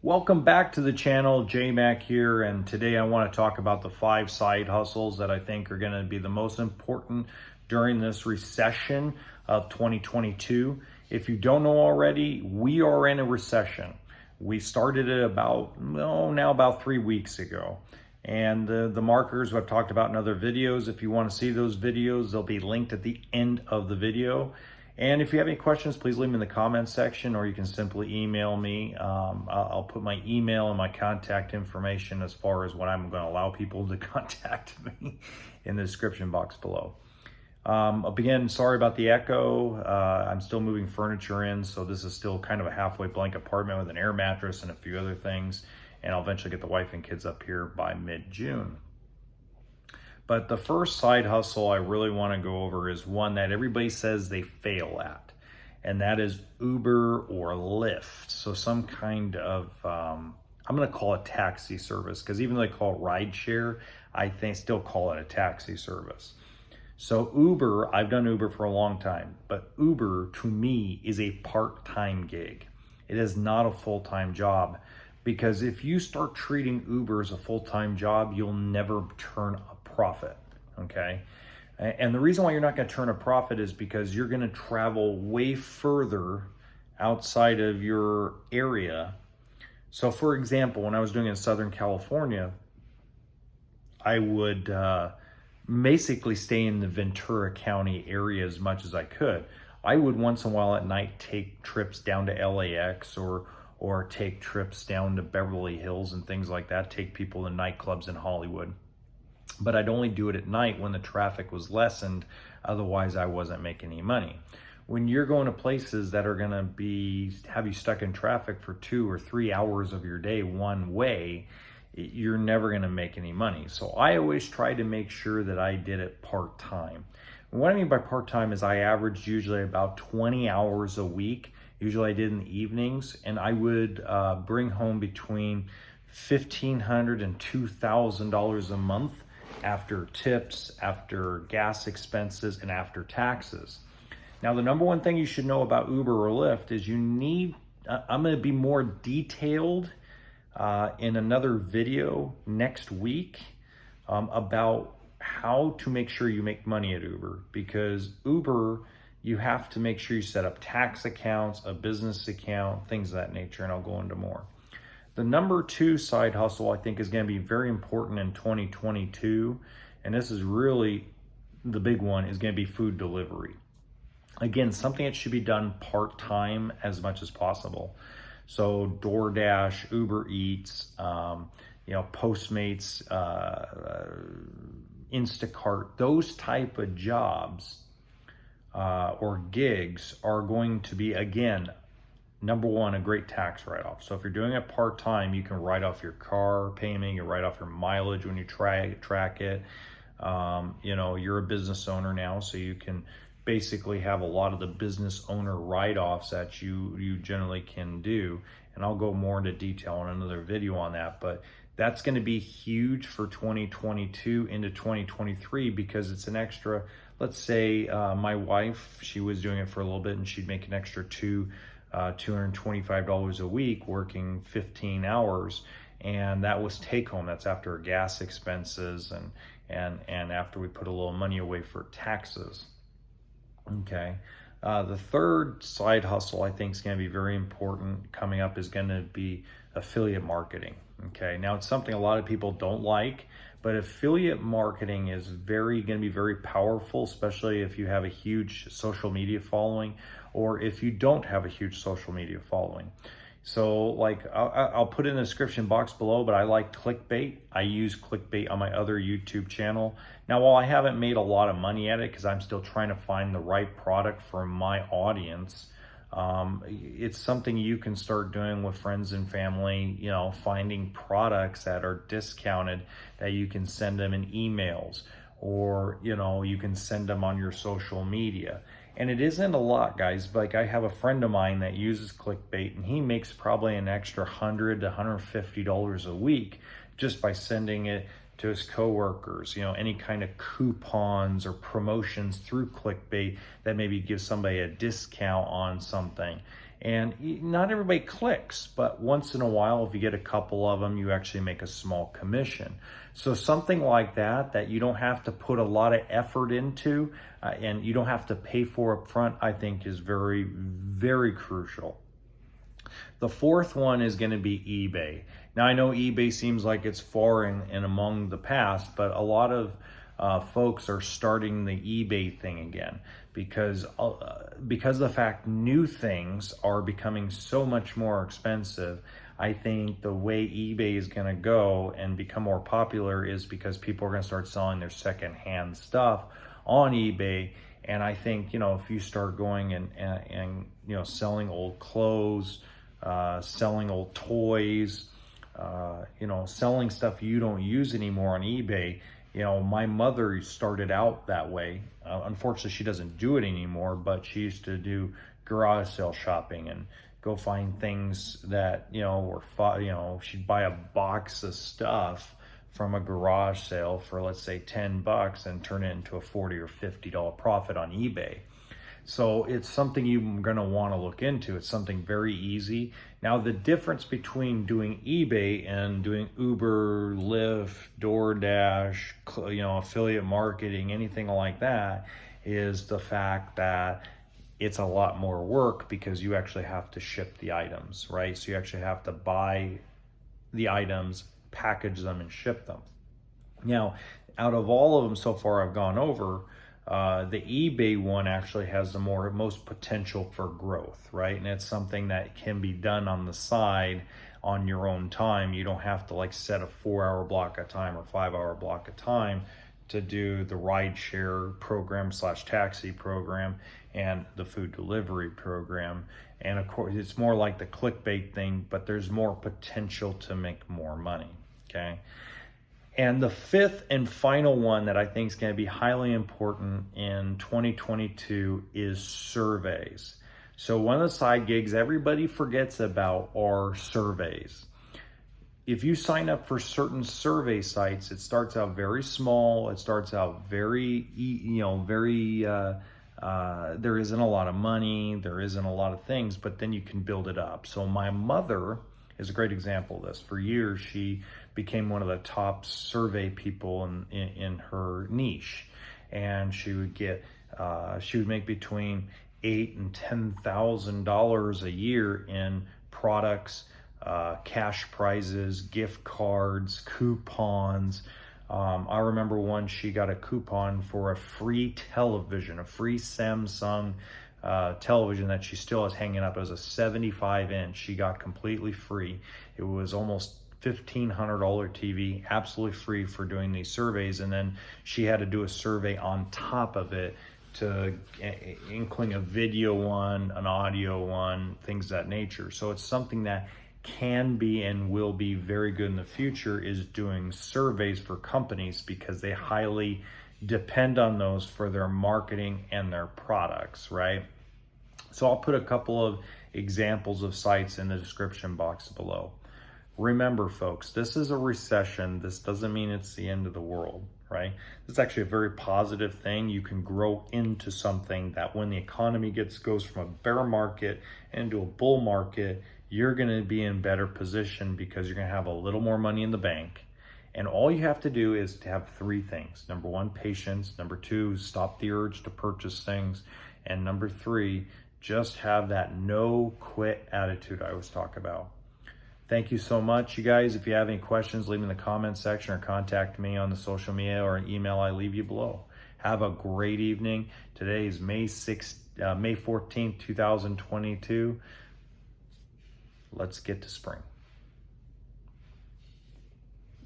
Welcome back to the channel. J-Mac here, and today I want to talk about the 5 side hustles that I think are going to be the most important during this recession of 2022. If you don't know already, we are in a recession. We started it about 3 weeks ago. And the markers I've talked about in other videos. If you want to see those videos, they'll be linked at the end of the video. And if you have any questions, please leave them in the comments section, or you can simply email me. I'll put my email and my contact information as far as what I'm going to allow people to contact me in the description box below. Again, sorry about the echo. I'm still moving furniture in, so this is still kind of a halfway blank apartment with an air mattress and a few other things. And I'll eventually get the wife and kids up here by mid-June. But the first side hustle I really want to go over is one that everybody says they fail at, and that is Uber or Lyft. So some kind of, I'm going to call it taxi service, because even though they call it rideshare, I think still call it a taxi service. So Uber, I've done Uber for a long time, but Uber to me is a part-time gig. It is not a full-time job. Because if you start treating Uber as a full-time job, you'll never turn a profit, okay? And the reason why you're not gonna turn a profit is because you're gonna travel way further outside of your area. So for example, when I was doing it in Southern California, I would basically stay in the Ventura County area as much as I could. I would once in a while at night take trips down to LAX or take trips down to Beverly Hills and things like that, take people to nightclubs in Hollywood. But I'd only do it at night when the traffic was lessened, otherwise I wasn't making any money. When you're going to places that are gonna have you stuck in traffic for 2 or 3 hours of your day one way, you're never gonna make any money. So I always try to make sure that I did it part-time. What I mean by part-time is I averaged usually about 20 hours a week. Usually I did in the evenings, and I would bring home between $1,500 and $2,000 a month after tips, after gas expenses, and after taxes. Now, the number one thing you should know about Uber or Lyft is you need, I'm gonna be more detailed in another video next week about how to make sure you make money at Uber, because Uber, you have to make sure you set up tax accounts, a business account, things of that nature, and I'll go into more. The number 2 side hustle I think is going to be very important in 2022, and this is really the big one, is going to be food delivery. Again, something that should be done part-time as much as possible. So DoorDash, Uber Eats, Postmates, Instacart, those type of jobs or gigs are going to be, again, number one, a great tax write-off. So if you're doing it part-time, you can write off your car payment, you write off your mileage when you track it. You're a business owner now, so you can basically have a lot of the business owner write-offs that you generally can do. And I'll go more into detail in another video on that, but that's going to be huge for 2022 into 2023, because it's an extra, let's say my wife, she was doing it for a little bit and she'd make an extra $225 a week working 15 hours. And that was take home. That's after gas expenses and after we put a little money away for taxes. Okay. The third side hustle I think is going to be very important coming up is going to be affiliate marketing. Okay. Now it's something a lot of people don't like, but affiliate marketing is going to be very powerful, especially if you have a huge social media following or if you don't have a huge social media following. So like I'll put it in the description box below, but I like clickbait. I use clickbait on my other YouTube channel. Now, while I haven't made a lot of money at it, because I'm still trying to find the right product for my audience, it's something you can start doing with friends and family, finding products that are discounted that you can send them in emails, or, you can send them on your social media. And it isn't a lot, guys. Like, I have a friend of mine that uses clickbait, and he makes probably an extra $100 to $150 a week just by sending it to his coworkers, any kind of coupons or promotions through clickbait that maybe gives somebody a discount on something. And not everybody clicks, but once in a while, if you get a couple of them, you actually make a small commission. So something like that you don't have to put a lot of effort into and you don't have to pay for up front, I think is very, very crucial. The fourth one is going to be eBay. Now, I know eBay seems like it's far and among the past, but a lot of folks are starting the eBay thing again because of the fact new things are becoming so much more expensive. I think the way eBay is going to go and become more popular is because people are going to start selling their secondhand stuff on eBay. And I think, if you start going and selling old clothes, selling old toys, selling stuff you don't use anymore on eBay. My mother started out that way. Unfortunately, she doesn't do it anymore, but she used to do garage sale shopping and go find things that, she'd buy a box of stuff from a garage sale for, let's say, $10 and turn it into a $40 or $50 profit on eBay. So it's something you're going to want to look into. It's something very easy. Now, the difference between doing eBay and doing Uber, Lyft, DoorDash, affiliate marketing, anything like that, is the fact that it's a lot more work because you actually have to ship the items, right? So you actually have to buy the items, package them, and ship them. Now, out of all of them so far I've gone over, the eBay one actually has the most potential for growth, right? And it's something that can be done on the side on your own time. You don't have to set a 4-hour block of time or 5-hour block of time to do the rideshare program / taxi program and the food delivery program. And of course, it's more like the clickbait thing, but there's more potential to make more money, okay? And the fifth and final one that I think is going to be highly important in 2022 is surveys. So one of the side gigs everybody forgets about are surveys. If you sign up for certain survey sites, it starts out very small. It starts out very, there isn't a lot of money. There isn't a lot of things, but then you can build it up. So my mother is a great example of this. For years, she became one of the top survey people in her niche, and she would make between $8,000 and $10,000 a year in products, cash prizes, gift cards, coupons. I remember once she got a coupon for a free television, a free Samsung television that she still has hanging up. It was a 75-inch. She got completely free. It was almost $1,500 TV, absolutely free for doing these surveys. And then she had to do a survey on top of it to including a video one, an audio one, things of that nature. So it's something that can be and will be very good in the future, is doing surveys for companies because they highly depend on those for their marketing and their products, right? So I'll put a couple of examples of sites in the description box below. Remember, folks, this is a recession. This doesn't mean it's the end of the world, right? It's actually a very positive thing. You can grow into something that when the economy goes from a bear market into a bull market, you're going to be in better position because you're going to have a little more money in the bank. And all you have to do is to have 3 things. Number 1, patience. Number 2, stop the urge to purchase things. And number 3, just have that no quit attitude I was talking about. Thank you so much, you guys. If you have any questions, leave them in the comment section or contact me on the social media or an email I leave you below. Have a great evening. Today is May 14th, 2022. Let's get to spring.